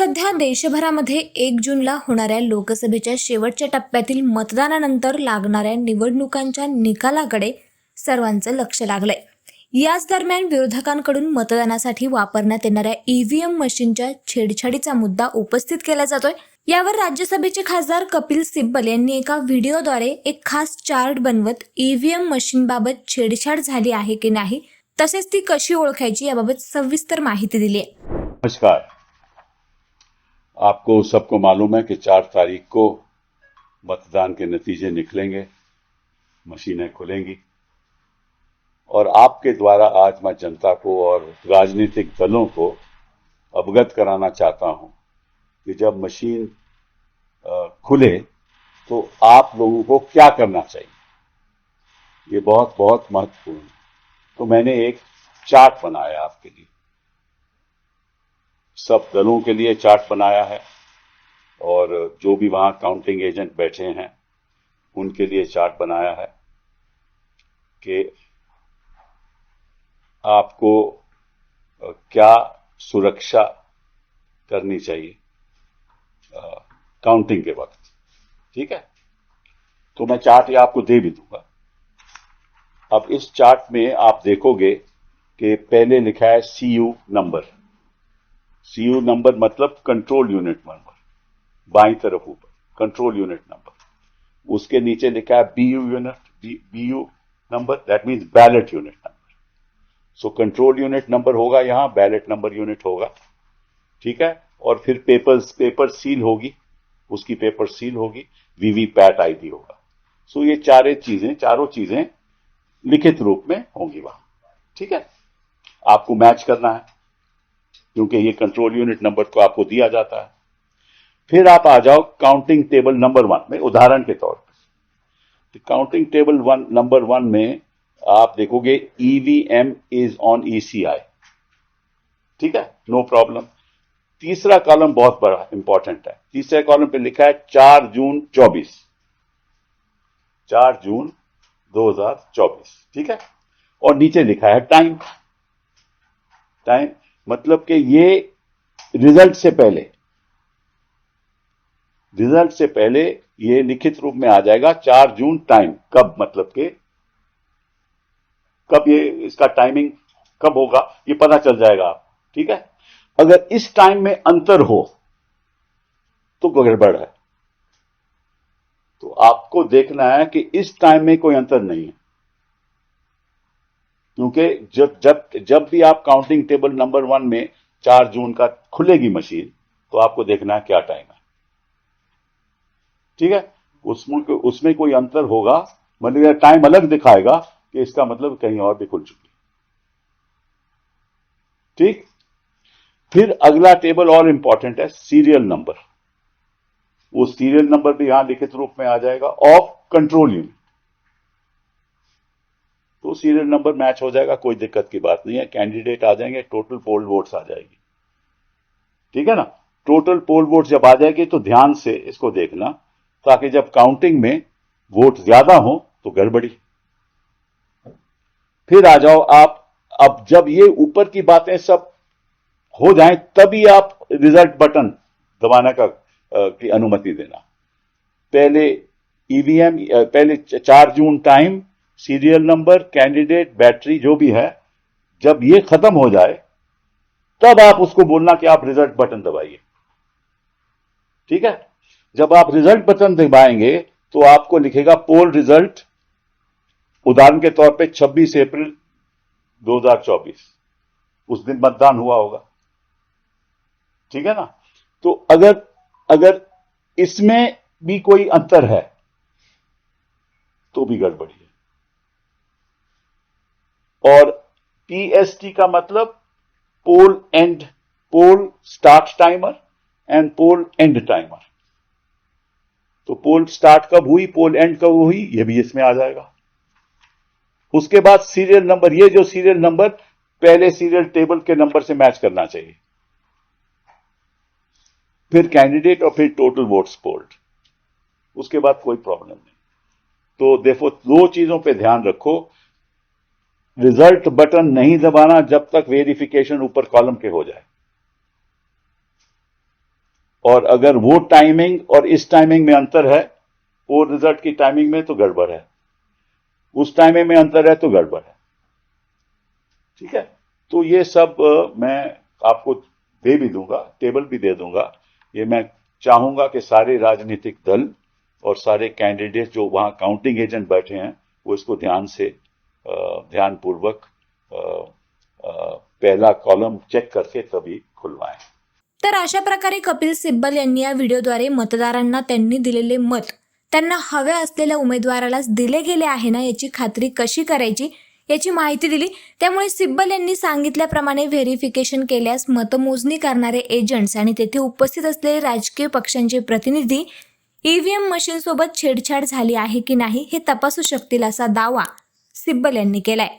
सध्या देशभरामध्ये 1 जूनला होणाऱ्या लोकसभेच्या शेवटच्या टप्प्यातील मतदानानंतर लागणाऱ्या निवडणुकांच्या निकालाकडे सर्वांचं लक्ष लागलंय. याच दरम्यान विरोधकांकडून मतदानासाठी वापरण्यात येणाऱ्या ईव्हीएम मशीनच्या छेडछाडीचा मुद्दा उपस्थित केला जातोय. यावर राज्यसभेचे खासदार कपिल सिब्बल यांनी एका व्हिडिओद्वारे एक खास चार्ट बनवत ईव्हीएम मशीनबाबत छेडछाड झाली आहे की नाही, तसेच ती कशी ओळखायची याबाबत सविस्तर माहिती दिली आहे. नमस्कार. आपको सबको मालूम है कि 4 तारीख को मतदान के नतीजे निकलेंगे, मशीनें खुलेंगी और आपके द्वारा आज मैं जनता को और राजनीतिक दलों को अवगत कराना चाहता हूं कि जब मशीन खुले तो आप लोगों को क्या करना चाहिए. ये बहुत बहुत महत्वपूर्ण है. तो मैंने एक चार्ट बनाया आपके लिए, सब दलों के लिए चार्ट बनाया है और जो भी वहां काउंटिंग एजेंट बैठे हैं उनके लिए चार्ट बनाया है कि आपको क्या सुरक्षा करनी चाहिए काउंटिंग के वक्त. ठीक है, तो मैं चार्ट ये आपको दे भी दूंगा. अब इस चार्ट में आप देखोगे कि पहले लिखा है सीयू नंबर. सीयू नंबर मतलब कंट्रोल यूनिट नंबर, बाईं तरफ ऊपर कंट्रोल यूनिट नंबर. उसके नीचे लिखा है BU number, that means ballot unit number. So control unit number होगा, यहां बैलेट नंबर यूनिट होगा. ठीक है, और फिर पेपर सील होगी, उसकी पेपर सील होगी, वीवीपैट आईडी होगा. सो ये चारों चीजें लिखित रूप में होंगी वहां. ठीक है, आपको मैच करना है क्योंकि ये कंट्रोल यूनिट नंबर तो आपको दिया जाता है. फिर आप आ जाओ काउंटिंग टेबल नंबर 1 में. उदाहरण के तौर पर काउंटिंग टेबल नंबर 1 में आप देखोगे ईवीएम इज ऑन ईसीआई. ठीक है, नो प्रॉब्लम. तीसरा कॉलम बहुत बड़ा इंपॉर्टेंट है. तीसरे कॉलम पे लिखा है 4 जून 24, 4 जून 2024. ठीक है, और नीचे लिखा है टाइम मतलब कि ये रिजल्ट से पहले ये लिखित रूप में आ जाएगा 4 जून टाइम. कब मतलब कि कब ये इसका टाइमिंग कब होगा ये पता चल जाएगा आप. ठीक है, अगर इस टाइम में अंतर हो तो गड़बड़ है. तो आपको देखना है कि इस टाइम में कोई अंतर नहीं है, क्योंकि जब भी आप काउंटिंग टेबल नंबर 1 में 4 जून का खुलेगी मशीन तो आपको देखना है क्या टाइम है. ठीक है, उसमें कोई अंतर होगा, मतलब टाइम अलग दिखाएगा कि इसका मतलब कहीं और भी खुल चुकी. ठीक, फिर अगला टेबल और इंपॉर्टेंट है सीरियल नंबर. वो सीरियल नंबर भी यहां लिखित रूप में आ जाएगा ऑफ कंट्रोल यूनिट. तो सीरियल नंबर मैच हो जाएगा, कोई दिक्कत की बात नहीं है. कैंडिडेट आ जाएंगे, टोटल पोल वोट्स आ जाएगी. ठीक है ना, टोटल पोल वोट जब आ जाएगी तो ध्यान से इसको देखना, ताकि जब काउंटिंग में वोट ज्यादा हो तो गड़बड़ी. फिर आ जाओ आप, अब जब ये ऊपर की बातें सब हो जाएं तभी आप रिजल्ट बटन दबाने की अनुमति देना. पहले ईवीएम, पहले 4 June time, serial number, candidate, battery जो भी है, जब ये खत्म हो जाए तब आप उसको बोलना कि आप रिजल्ट बटन दबाइए. ठीक है, जब आप रिजल्ट बटन दबाएंगे तो आपको लिखेगा पोल रिजल्ट. उदाहरण के तौर पे 26 अप्रैल 2024, उस दिन मतदान हुआ होगा. ठीक है ना, तो अगर इसमें भी कोई अंतर है तो भी गड़बड़ी है. और पीएसटी का मतलब poll start timer and poll end timer. तो पोल स्टार्ट कब हुई, पोल एंड कब हुई, ये भी इसमें आ जाएगा. उसके बाद सीरियल नंबर, ये जो सीरियल नंबर पहले सीरियल टेबल के नंबर से मैच करना चाहिए. फिर कैंडिडेट और फिर टोटल वोट्स पोल्ड. उसके बाद कोई प्रॉब्लम नहीं. तो देखो, 2 चीजों पे ध्यान रखो. रिजल्ट बटन नहीं दबाना जब तक वेरिफिकेशन ऊपर कॉलम के हो जाए. और अगर वो टाइमिंग और इस टाइमिंग में अंतर है, वो रिजल्ट की टाइमिंग में तो गड़बड़ है, उस टाइमिंग में अंतर है तो गड़बड़ है। ठीक है, तो ये सब मैं आपको दे भी दूंगा, टेबल भी दे दूंगा। ये मैं चाहूंगा कि सारे राजनीतिक दल और सारे कैंडिडेट जो वहां काउंटिंग एजेंट बैठे हैं वो इसको ध्यानपूर्वक पहला कॉलम चेक करके तभी खुलवाएं। तर अशा प्रकारे कपिल सिब्बल यांनी या व्हिडिओद्वारे मतदारांना त्यांनी दिलेले मत त्यांना हव्या असलेल्या उमेदवारालाच दिले गेले आहे ना याची खात्री कशी करायची याची माहिती दिली। त्यामुळे सिब्बल यांनी सांगितल्याप्रमाणे व्हेरिफिकेशन केल्यास मतमोजणी करणारे एजंट्स आणि तेथे उपस्थित असलेले राजकीय पक्षांचे प्रतिनिधी ईव्हीएम मशीनसोबत छेडछाड झाली आहे की नाही हे तपासू शकतील असा दावा सिब्बल यांनी केलाय।